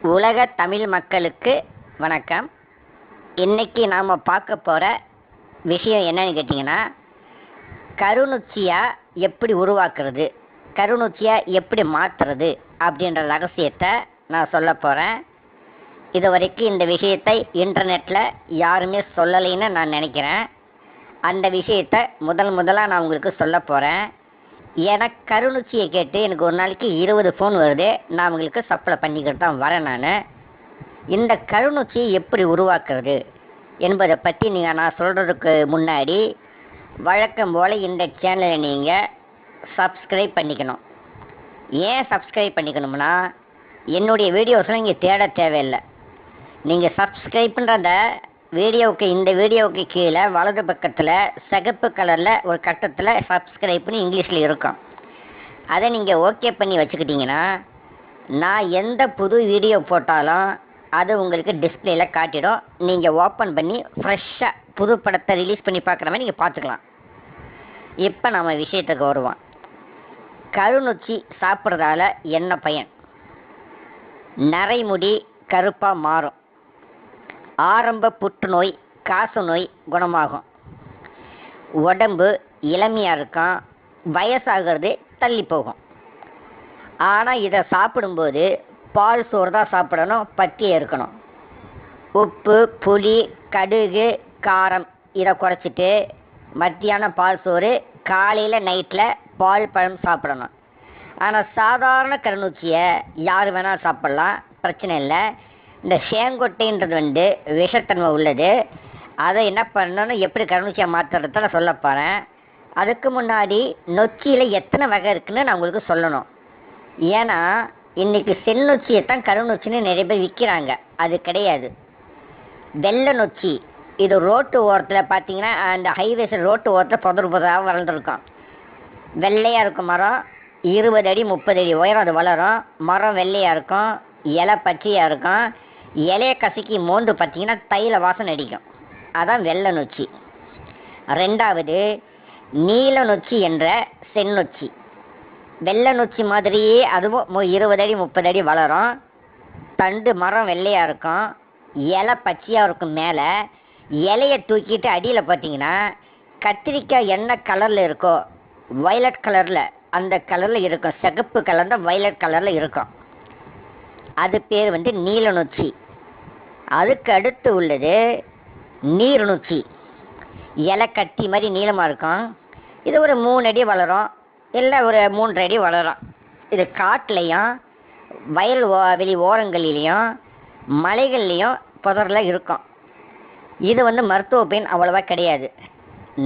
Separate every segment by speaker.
Speaker 1: உலக தமிழ் மக்களுக்கு வணக்கம். இன்னைக்கு நாம் பார்க்க போகிற விஷயம் என்னன்னு கேட்டிங்கன்னா, கருநொச்சியாக எப்படி உருவாக்குறது, கருநொச்சியாக எப்படி மாற்றுறது அப்படின்ற ரகசியத்தை நான் சொல்ல போகிறேன். இது வரைக்கும் இந்த விஷயத்தை இன்டர்நெட்டில் யாருமே சொல்லலைன்னு நான் நினைக்கிறேன். அந்த விஷயத்தை முதலாக நான் உங்களுக்கு சொல்ல போகிறேன். எனக்கு கருநொச்சியை கேட்டு எனக்கு ஒரு நாளைக்கு 20 ஃபோன் வருது. நான் உங்களுக்கு சப்ளை பண்ணிக்கிட்டு தான் வரேன். நான் இந்த கருநொச்சியை எப்படி உருவாக்குறது என்பதை பற்றி நான் சொல்கிறதுக்கு முன்னாடி வழக்கம் போல் இந்த சேனலை நீங்கள் சப்ஸ்கிரைப் பண்ணிக்கணும். ஏன் சப்ஸ்கிரைப் பண்ணிக்கணும்னா, என்னுடைய வீடியோஸ்லாம் இங்கே தேட தேவையில்லை. நீங்கள் சப்ஸ்கிரைப்ன்றத இந்த வீடியோவுக்கு கீழே வலது பக்கத்தில் சிகப்பு கலரில் ஒரு கட்டத்தில் சப்ஸ்கிரைப்னு இங்கிலீஷில் இருக்கும். அதை நீங்கள் ஓகே பண்ணி வச்சுக்கிட்டிங்கன்னா, நான் எந்த புது வீடியோ போட்டாலும் அது உங்களுக்கு டிஸ்பிளேயில் காட்டிடும். நீங்கள் ஓப்பன் பண்ணி ஃப்ரெஷ்ஷாக புது படத்தை ரிலீஸ் பண்ணி பார்க்குற மாதிரி நீங்கள் பார்த்துக்கலாம். இப்போ நம்ம விஷயத்துக்கு வருவோம். கருநொச்சி சாப்பிட்றதால என்ன பயன்? நரைமுடி கருப்பாக மாறும். ஆரம்ப புற்றுநோய், காசநோய் குணமாகும். உடம்பு இளமையாக இருக்கும். வயசாகிறது தள்ளி போகும். ஆனால் இதை சாப்பிடும்போது பால் சோறு தான் சாப்பிடணும், பட்டியை இருக்கணும். உப்பு, புளி, கடுகு, காரம் இதை குறைச்சிட்டு மத்தியானம் பால் சோறு, காலையில் நைட்டில் பால் பழம் சாப்பிடணும். ஆனால் சாதாரண கருநொச்சியை யார் வேணால் சாப்பிட்லாம், பிரச்சனை இல்லை. இந்த சேங்கொட்டைன்றது விஷத்தன்மை உள்ளது. அதை என்ன பண்ணணும்னு எப்படி கருநொச்சியாக மாற்றுறத நான் சொல்ல போகிறேன். அதுக்கு முன்னாடி நொச்சியில் எத்தனை வகை இருக்குதுன்னு நான் உங்களுக்கு சொல்லணும். ஏன்னா இன்றைக்கி செந்நொச்சியை தான் கருநொச்சின்னு நிறைய பேர் விற்கிறாங்க. அது கிடையாது. வெள்ளை நொச்சி இது ரோட்டு ஓரத்தில் பார்த்தீங்கன்னா, அந்த ஹைவேஸில் ரோட்டு ஓரத்தில் புதராக வளர்ந்துருக்கும். வெள்ளையாக இருக்கும் மரம். 20 அடி 30 அடி உயரம் அது வளரும். மரம் வெள்ளையாக இருக்கும், இலை பச்சையாக இருக்கும். இலையை கசக்கி மோந்து பார்த்தீங்கன்னா தைல வாசனை அடிக்கும். அதான் வெள்ளை நொச்சி. ரெண்டாவது நீல நொச்சி என்ற செந்நொச்சி. வெள்ளை நொச்சி மாதிரியே அதுவும் 20 அடி 30 அடி வளரும். தண்டு மரம் வெள்ளையாக இருக்கும், இலை பச்சையாக இருக்கும். மேலே இலையை தூக்கிட்டு அடியில் பார்த்தீங்கன்னா கத்திரிக்காய் என்ன கலரில் இருக்கோ, வயலட் கலரில், அந்த கலரில் இருக்கும். சிகப்பு கலர்ந்த வயலட் கலரில் இருக்கும். அது பேர் நீல நொச்சி. அதுக்கு அடுத்து உள்ளது நீர் நொச்சி. இலை கட்டி மாதிரி நீளமாக இருக்கும். இது ஒரு 3 அடி வளரும், இல்லை ஒரு 3 அடி வளரும். இது காட்டிலையும் வெளி ஓரங்களிலையும் மலைகள்லேயும் புதரில் இருக்கும். இது மருத்துவ பயன் அவ்வளவா கிடையாது.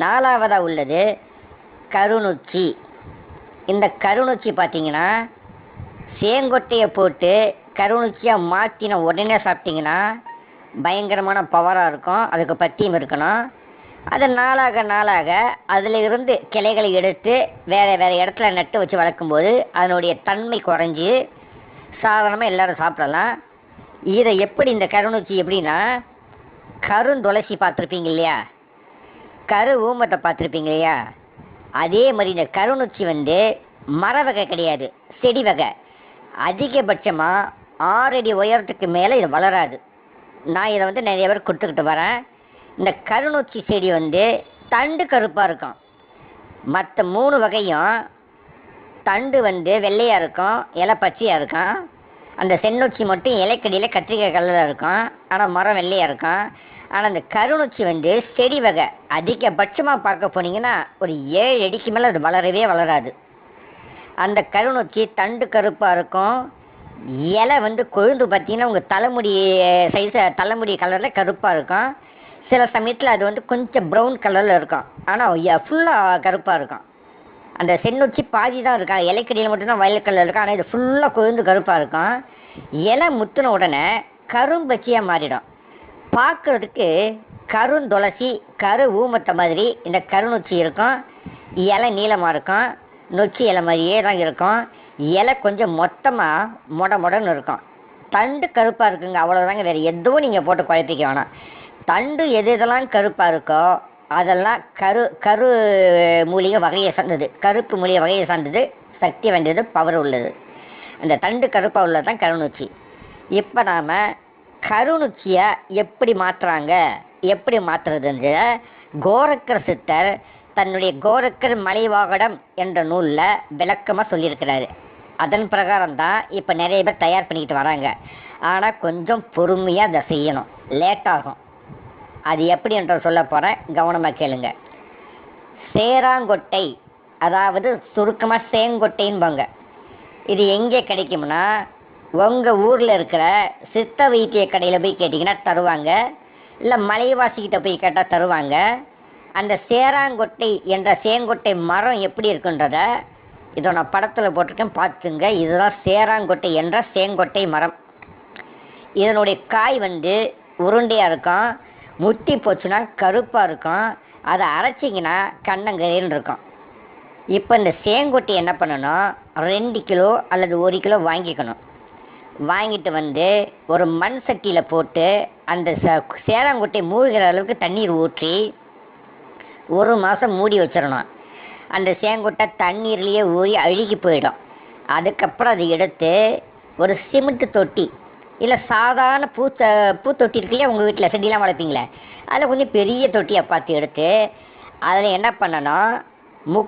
Speaker 1: 4வதாக உள்ளது கருநொச்சி. இந்த கருநொச்சி பார்த்தீங்கன்னா, சேங்கொட்டையை போட்டு கருநொச்சியாக மாற்றின உடனே சாப்பிட்டிங்கன்னா பயங்கரமான பவராக இருக்கும். அதுக்கு பத்தியம் இருக்கணும். அது நாளாக அதில் இருந்து கிளைகளை எடுத்து வேறு இடத்துல நட்டு வச்சு வளர்க்கும்போது அதனுடைய தன்மை குறைஞ்சி சாதாரணமாக எல்லோரும் சாப்பிடலாம். இதை எப்படி இந்த கருநொச்சி எப்படின்னா, கருந்துளசி பார்த்துருப்பீங்க இல்லையா, கரு ஊமத்தை பார்த்துருப்பீங்க இல்லையா, அதே மாதிரி இந்த கருநொச்சி மர வகை கிடையாது, செடி வகை. அதிகபட்சமாக 6 அடி உயரத்துக்கு மேலே இது வளராது. நான் இதை நிறைய பேர் கொடுத்துக்கிட்டு வரேன். இந்த கருநொச்சி செடி தண்டு கருப்பாக இருக்கும். மற்ற 3 வகையும் தண்டு வெள்ளையாக இருக்கும், இலை பச்சையாக இருக்கும். அந்த செந்நொச்சி மட்டும் இலைக்கடியில் கத்திரிக்காய் கலரில் இருக்கும், ஆனால் மரம் வெள்ளையாக இருக்கும். ஆனால் இந்த கருநொச்சி செடி வகை. அதிகபட்சமாக பார்க்க போனீங்கன்னா ஒரு 7 அடிக்கு மேலே அது வளரவே வளராது. அந்த கருநொச்சி தண்டு கருப்பாக இருக்கும். இலை கொழுந்து பார்த்தீங்கன்னா உங்கள் தலைமுடி தலைமுடி கலரில் கருப்பாக இருக்கும். சில சமயத்தில் அது கொஞ்சம் ப்ரௌன் கலரில் இருக்கும், ஆனால் ஃபுல்லாக கருப்பாக இருக்கும். அந்த செந்நொச்சி பாதி தான் இருக்கும், இலைக்கடியில் மட்டும்தான் வயலட் கலர் இருக்கும். ஆனால் இது ஃபுல்லாக கொழுந்து கருப்பாக இருக்கும். இலை முத்தின உடனே கரும்பச்சியாக மாறிடும். பார்க்குறதுக்கு கருந்துளசி, கரு ஊமத்தை மாதிரி இந்த கருநொச்சி இருக்கும். இலை நீளமாக இருக்கும், நொச்சி இலை மாதிரியே தான் இருக்கும். இலை கொஞ்சம் மொத்தமாக மொடன்னு இருக்கும். தண்டு கருப்பாக இருக்குங்க, அவ்வளோதாங்க. வேறு எதுவும் நீங்கள் போட்டு குழப்பிக்க வேணாம். தண்டு எதெல்லாம் கருப்பாக இருக்கோ அதெல்லாம் கரு மூலிகை வகையை சார்ந்தது, கருப்பு மூலிகை வகையை சார்ந்தது, சக்தி வாய்ந்தது, பவர் உள்ளது. அந்த தண்டு கருப்பாக உள்ளது தான் கருநொச்சி. இப்போ நாம் கருநுச்சியை எப்படி மாற்றுறாங்க, எப்படி மாற்றுறதுன்ற கோரக்கர் சித்தர் தன்னுடைய கோரக்கர் மலைவாகடம் என்ற நூலில் விளக்கமாக சொல்லியிருக்கிறாரு. அதன் பிரகாரம் தான் இப்போ நிறைய பேர் தயார் பண்ணிக்கிட்டு வராங்க. ஆனால் கொஞ்சம் பொறுமையாக அதை செய்யணும், லேட் ஆகும். அது எப்படி என்ற சொல்ல போகிறேன், கவனமாக கேளுங்க. சேராங்கொட்டை, அதாவது சுருக்கமாக சேங்கொட்டைன்பாங்க. இது எங்கே கிடைக்கும்னா உங்கள் ஊரில் இருக்கிற சித்த வைத்திய கடையில் போய் கேட்டிங்கன்னா தருவாங்க, இல்லை மலைவாசிக்கிட்ட போய் கேட்டால் தருவாங்க. அந்த சேராங்கொட்டை என்ற சேங்கொட்டை மரம் எப்படி இருக்குன்றத இதோ நான் படத்தில் போட்டிருக்கேன், பார்த்துங்க. இதுதான் சேராங்கொட்டை என்ற சேங்கொட்டை மரம். இதனுடைய காய் உருண்டையாக இருக்கும், முத்தி போச்சுன்னா கருப்பாக இருக்கும். அதை அரைச்சிங்கன்னா கண்ணங்கரைன்னு இருக்கும். இப்போ இந்த சேங்கொட்டை என்ன பண்ணணும், 2 கிலோ அல்லது 1 கிலோ வாங்கிக்கணும். வாங்கிட்டு ஒரு மண் சட்டியில் போட்டு அந்த சேராங்கொட்டை மூழ்கிற அளவுக்கு தண்ணீர் ஊற்றி 1 மாதம் மூடி வச்சிடணும். அந்த சேங்கொட்டை தண்ணீர்லேயே ஊறி அழுகி போயிடும். அதுக்கப்புறம் அதை எடுத்து ஒரு சிமெண்ட் தொட்டி, இல்லை சாதாரண பூத்தொட்டி இருக்குல்லையா, உங்கள் வீட்டில் செடியெலாம் வளர்ப்பீங்களே, அதில் கொஞ்சம் பெரிய தொட்டியை பார்த்து எடுத்து அதில் என்ன பண்ணணும்,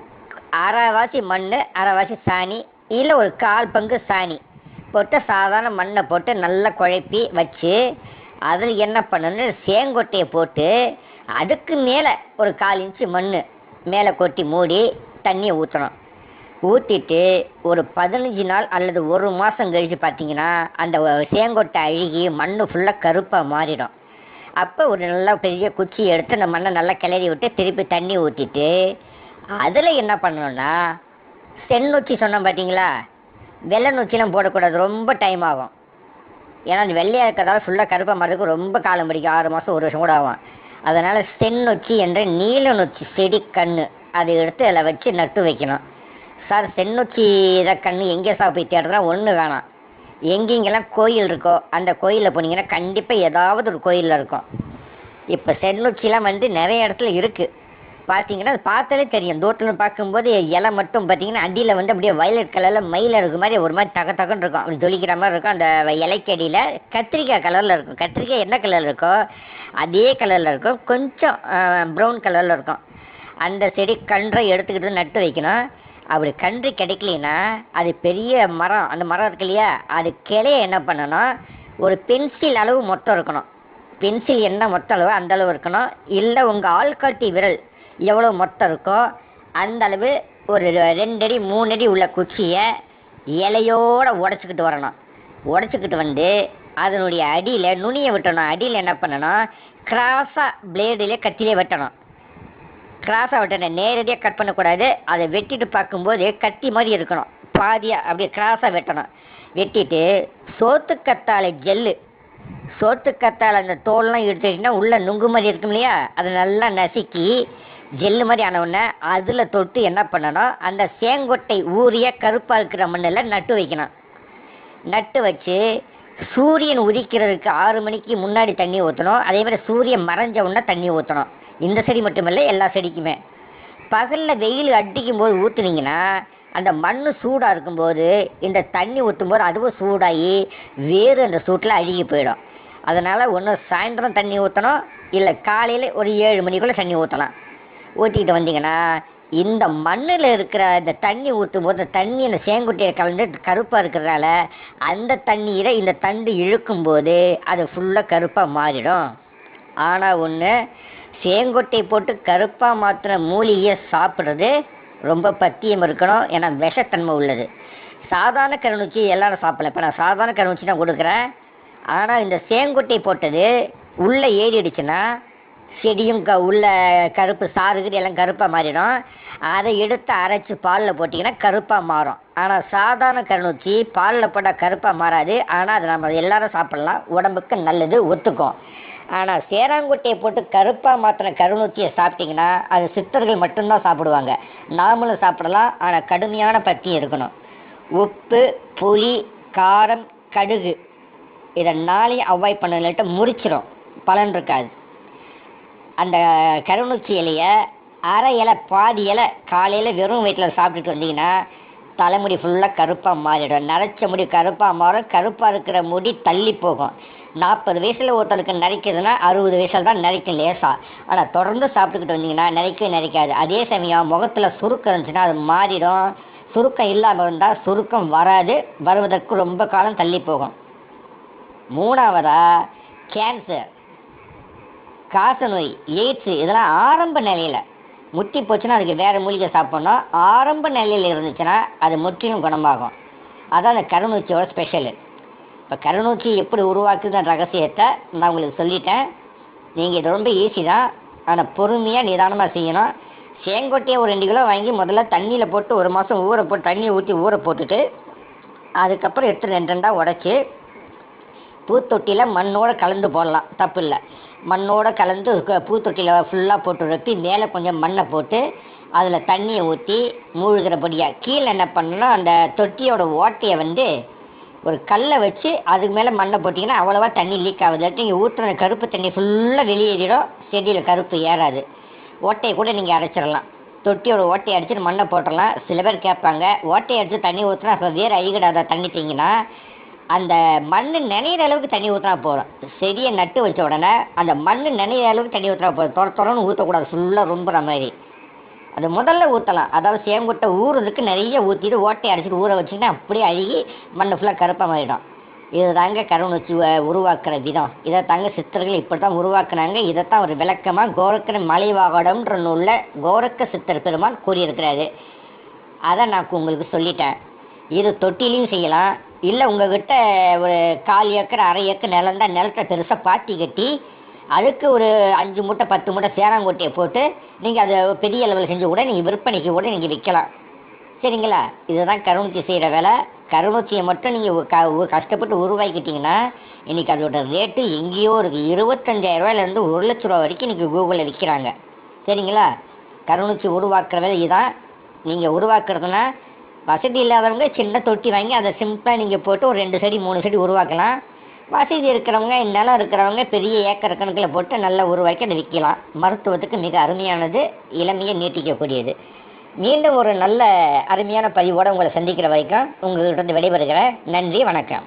Speaker 1: அரைவாசி மண் அரைவாசி சாணி, இல்லை ஒரு 1/4 பங்கு சாணி போட்டு சாதாரண மண்ணை போட்டு நல்லா குழப்பி வச்சு அதில் என்ன பண்ணணும், சேங்கொட்டையை போட்டு அதுக்கு மேலே ஒரு 1/4 இன்ச்சு மண் மேலே கொட்டி மூடி தண்ணியை ஊற்றணும். ஊற்றிட்டு ஒரு 15 நாள் அல்லது 1 மாதம் கழித்து பார்த்தீங்கன்னா அந்த சேங்கொட்டை அழுகி மண் ஃபுல்லாக கருப்பாக மாறிடும். அப்போ ஒரு நல்லா பெரிய குச்சி எடுத்து அந்த மண்ணை நல்லா கிளறி விட்டு திருப்பி தண்ணி ஊற்றிட்டு அதில் என்ன பண்ணணும்னா, செந்நொச்சி சொன்னோம் பார்த்தீங்களா, வெள்ளை நொச்சிலாம் போடக்கூடாது, ரொம்ப டைம் ஆகும். ஏன்னா அந்த வெள்ளையாக இருக்கிறதால ஃபுல்லாக கருப்பாக மாறதுக்கு ரொம்ப காலம் பிடிக்கும், 6 மாதம் 1 வருஷம் கூட ஆகும். அதனால் செந்நொச்சி என்ற நீல நொச்சி செடி கன்று அதை எடுத்து அதில் வச்சு நட்டு வைக்கணும். சார், செந்நொச்சி இதை கன்று எங்கே போய் தேடுறா, ஒன்று வேணாம். எங்கெங்கெல்லாம் கோயில் இருக்கோ அந்த கோயிலில் போனீங்கன்னா கண்டிப்பாக ஏதாவது ஒரு கோயிலில் இருக்கும். இப்போ செந்நொச்சிலாம் நிறைய இடத்துல இருக்குது. பார்த்தீங்கன்னா அது பார்த்தாலே தெரியும். தோட்டத்தில் பார்க்கும்போது இலை மட்டும் பார்த்தீங்கன்னா அடியில் அப்படியே வயலட் கலரில் மயில் இருக்க மாதிரி ஒரு மாதிரி தகன்னு இருக்கும், அப்படி ஜொலிக்கிற மாதிரி இருக்கும். அந்த இலைக்கடியில் கத்திரிக்காய் கலரில் இருக்கும். கத்திரிக்காய் என்ன கலரில் இருக்கோ அதே கலரில் இருக்கும், கொஞ்சம் ப்ரௌன் கலரில் இருக்கும். அந்த செடி கன்றை எடுத்துக்கிட்டு நட்டு வைக்கணும். அப்படி கன்று கிடைக்கலனா அது பெரிய மரம், அந்த மரம் இருக்கு இல்லையா, அது கிளைய என்ன பண்ணணும், ஒரு பென்சில் அளவு மொத்தம் இருக்கணும். பென்சில் என்ன மொத்த அளவு அந்த அளவு இருக்கணும். இல்லை உங்கள் ஆள்காட்டி விரல் எவ்வளோ மொத்தம் இருக்கோ அந்த அளவு ஒரு 2 அடி 3 அடி உள்ள குச்சியை இலையோடு உடச்சிக்கிட்டு வரணும். உடச்சிக்கிட்டு அதனுடைய அடியில் நுனியை வெட்டணும். அடியில் என்ன பண்ணணும், கிராஸாக பிளேடிலே கத்திலே வெட்டணும். கிராஸாக வெட்டணும், நேரடியாக கட் பண்ணக்கூடாது. அதை வெட்டிட்டு பார்க்கும்போது கத்தி மாதிரி இருக்கணும், பாதியாக அப்படியே கிராஸாக வெட்டணும். வெட்டிட்டு சோத்துக்கத்தாழை ஜெல்லு, சோத்துக்கத்தாழை அந்த தோல்லாம் எடுத்துக்கிட்டிங்கன்னா உள்ள நுங்கு மாதிரி இருக்கும் இல்லையா, அதை நல்லா நசுக்கி ஜெல்லு மாதிரி ஆனவுடனே அதில் தொட்டு என்ன பண்ணணும், அந்த சேங்கொட்டை ஊறிய கருப்பாக இருக்கிற மண்ணில் நட்டு வைக்கணும். நட்டு வச்சு சூரியன் உதிக்கிறதுக்கு 6 மணிக்கு முன்னாடி தண்ணி ஊற்றணும். அதே மாதிரி சூரியன் மறைஞ்ச உடனே தண்ணி ஊற்றணும். இந்த செடி மட்டுமில்லை, எல்லா செடிக்குமே. பகலில் வெயில் அடிக்கும் போது ஊற்றுனீங்கன்னா அந்த மண் சூடாக இருக்கும்போது இந்த தண்ணி ஊற்றும்போது அதுவும் சூடாகி வேறு அந்த சூட்டில் அழுகி போயிடும். அதனால் ஒன்று சாயந்தரம் தண்ணி ஊற்றணும், இல்லை காலையில் ஒரு 7 மணிக்குள்ளே தண்ணி ஊற்றலாம். ஊற்றிக்கிட்டு வந்தீங்கன்னா இந்த மண்ணில் இருக்கிற இந்த தண்ணி ஊற்றும் போது தண்ணி அந்த சேங்குட்டியை கலந்து கருப்பாக இருக்கிறதால அந்த தண்ணியில் இந்த தண்டு இழுக்கும்போது அது ஃபுல்லாக கருப்பாக மாறிடும். ஆனால் ஒன்று, சேங்கொட்டை போட்டு கருப்பாக மாற்றின மூலிகையை சாப்பிட்றது ரொம்ப பத்தியம் இருக்கணும், ஏன்னா விஷத்தன்மை உள்ளது. சாதாரண கருநூச்சி எல்லாரும் சாப்பிடல. இப்போ நான் சாதாரண கருநூச்சி தான் கொடுக்குறேன். ஆனால் இந்த சேங்கொட்டை போட்டது உள்ளே ஏறிடுச்சுன்னா செடியும் உள்ள கருப்பு சாறுகிட்டு எல்லாம் கருப்பாக மாறிடும். அதை எடுத்து அரைச்சி பாலில் போட்டிங்கன்னா கருப்பாக மாறும். ஆனால் சாதாரண கருநூச்சி பாலில் போட்டால் கருப்பாக மாறாது. ஆனால் அதை நம்ம எல்லாரும் சாப்பிட்லாம், உடம்புக்கு நல்லது, ஒத்துக்கும். ஆனால் சேராங்கொட்டையை போட்டு கருப்பாக மாற்றின கருநூச்சியை சாப்பிட்டிங்கன்னா அது சித்தர்கள் மட்டும்தான் சாப்பிடுவாங்க. நாமளும் சாப்பிடலாம், ஆனால் கடுமையான பத்தியம் இருக்கணும். உப்பு, புளி, காரம், கடுகு இதை 4ஐயும் அவாய்ட் பண்ணலட்டு முறிச்சிடும், பலன் இருக்காது. அந்த கருநூச்சி இலையை அரை இலை பாதி இலை காலையில் வெறும் வயிற்றில் சாப்பிட்டுட்டு வந்தீங்கன்னா தலைமுடி ஃபுல்லாக கருப்பாக மாறிடும். நரைச்ச முடி கருப்பாக மாறும். கருப்பாக இருக்கிற முடி தள்ளி போகும். 40 வயசில் ஒருத்தருக்கு நரைக்குதுன்னா 60 வயசில் தான் நரைக்கும் லேசாக. ஆனால் தொடர்ந்து சாப்பிட்டுக்கிட்டு வந்தீங்கன்னா நரைக்கவே நரைக்காது. அதே சமயம் முகத்தில் சுருக்கம் இருந்துச்சுன்னா அது மாறிடும். சுருக்கம் இல்லாமல் இருந்தால் சுருக்கம் வராது. வருவதற்கு ரொம்ப காலம் தள்ளி போகும். 3வதாக கேன்சர், காசநோய், எய்ட்ஸு இதெல்லாம் ஆரம்ப நிலையில். முத்தி போச்சுன்னா அதுக்கு வேறு மூலிகை சாப்பிட்ணும். ஆரம்ப நிலையில் இருந்துச்சுன்னா அது முற்றிலும் குணமாகும். அதான் அந்த கருநூச்சியோட ஸ்பெஷலு. இப்போ கருநூச்சி எப்படி உருவாக்குதுன்ற ரகசியத்தை நான் உங்களுக்கு சொல்லிட்டேன். நீங்கள் இது ரொம்ப ஈஸி தான். ஆனால் பொறுமையாக நிதானமாக செய்யணும். சேங்கொட்டையை ஒரு 2 கிலோ வாங்கி முதல்ல தண்ணியில் போட்டு 1 மாதம் ஊற போட்டு தண்ணியை ஊற்றி ஊற போட்டுட்டு அதுக்கப்புறம் எடுத்து 2 உடச்சி பூத்தொட்டியில் மண்ணோடு கலந்து போடலாம், தப்பு இல்லை. மண்ணோடு கலந்து பூத்தொட்டியில் ஃபுல்லாக போட்டு வைப்பி மேலே கொஞ்சம் மண்ணை போட்டு அதில் தண்ணியை ஊற்றி மூழ்கிறபடியாக கீழே என்ன பண்ணணும்னா அந்த தொட்டியோட ஓட்டையை ஒரு கல்லை வச்சு அதுக்கு மேலே மண்ணை போட்டிங்கன்னா அவ்வளோவா தண்ணி லீக் ஆகுது. நீங்கள் ஊற்றுன கருப்பு தண்ணி ஃபுல்லாக வெளியேறிடும். செடியில் கருப்பு ஏறாது. ஓட்டையை கூட நீங்கள் அரைச்சிடலாம். தொட்டியோட ஓட்டையை அடிச்சுட்டு மண்ணை போட்டுடலாம். சில பேர் கேட்பாங்க, ஓட்டையை அடித்து தண்ணி ஊற்றினா அப்போ வேறு அழுகிடாத தண்ணி தீங்கன்னா அந்த மண் நினைகிற அளவுக்கு தண்ணி ஊற்றினா போதும். செடியை நட்டு வச்ச உடனே அந்த மண் நினைகிற அளவுக்கு தண்ணி ஊற்றினா போதும். தொடர்ந்து ஊற்றக்கூடாது, ஃபுல்லாக ரொம்புற மாதிரி. அது முதல்ல ஊற்றலாம். அதாவது சேங்கொட்டை ஊறுறதுக்கு நிறைய ஊற்றிட்டு ஓட்டையை அடிச்சுட்டு ஊற வச்சிங்கன்னா அப்படியே அழுகி மண் ஃபுல்லாக கருப்பாக மாறிடும். இது தாங்க கருநூச்சி உருவாக்குற விதம். இதை தாங்க சித்தர்கள் இப்படி தான் உருவாக்குனாங்க. இதைத்தான் ஒரு விளக்கமாக கோரக்கன் மலைவாகடம்ன்ற நூலில் கோரக்க சித்தர் பெருமான் கூறியிருக்கிறாரு. அதை நான் உங்களுக்கு சொல்லிட்டேன். இது தொட்டிலையும் செய்யலாம். இல்லை உங்கள்கிட்ட ஒரு 1/4 ஏக்கர் 1/2 ஏக்கர் நிலம் தான், நிலத்தை பெருசாக பாத்தி கட்டி அதுக்கு ஒரு 5 மூட்டை 10 மூட்டை சேராங்கொட்டையை போட்டு நீங்கள் அதை பெரிய அளவில் செஞ்சு கூட நீங்கள் விற்பனைக்கு கூட நீங்கள் விற்கலாம். சரிங்களா? இதுதான் கருநூச்சி செய்கிற வேலை. கருநூச்சியை மட்டும் நீங்கள் கஷ்டப்பட்டு உருவாக்கிட்டிங்கன்னா இன்றைக்கி அதோட ரேட்டு எங்கேயோ இருக்குது. 25,000 ரூபாயிலேருந்து 1,00,000 ரூபா வரைக்கும் இன்றைக்கி கூகுளில் விற்கிறாங்க. சரிங்களா? கருநூச்சி உருவாக்குற வேலை இதுதான். நீங்கள் உருவாக்குறதுனா வசதி இல்லாதவங்க சின்ன தொட்டி வாங்கி அதை சிம்பிளாக நீங்கள் போட்டு ஒரு 2 செடி 3 செடி உருவாக்கலாம். வசதி இருக்கிறவங்க நிலம் இருக்கிறவங்க பெரிய ஏக்கர் கணக்கில் போட்டு நல்லா உருவாக்கி அதை விற்கலாம். மருத்துவத்துக்கு மிக அருமையானது, இளமையை நீட்டிக்கக்கூடியது. மீண்டும் ஒரு நல்ல அருமையான பதிவோடு உங்களை சந்திக்கிற வரைக்கும் உங்கள்கிட்ட விடைபெறுகிறேன். நன்றி, வணக்கம்.